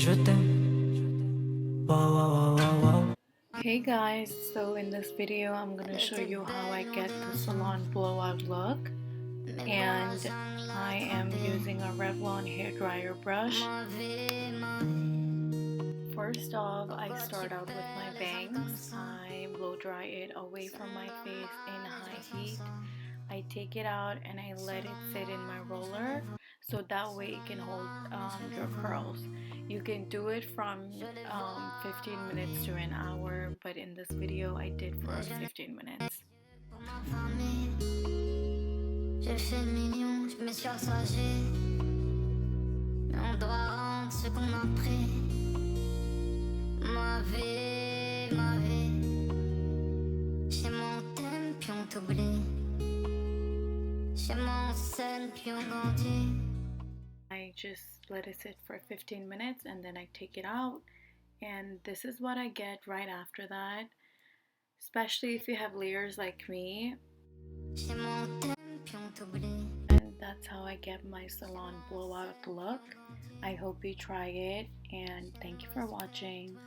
Je t'aime. Wow, wow, wow, wow, wow. Hey guys, so in this video I'm going to show you how I get the salon blowout look, and I am using a Revlon hairdryer brush. First off, I start out with my bangs. I blow dry it away from my face in high heat. I take it out and I let it sit in my roller so that way it can hold your curls. You can do it from 15 minutes to an hour, but in this video I did for 15 minutes. J'ai fait le mignon, je me suis assagée. Mais on doit rendre ce qu'on a pris. Ma vie. Chez mon thème, puis on t'oublie. Chez mon scène, puis on grandit. I just let it sit for 15 minutes and then I take it out, and this is what I get right after that. Especially if you have layers like me. Chez mon thème, puis on t'oublie. And that's how I get my salon blowout look. I hope you try it, and thank you for watching.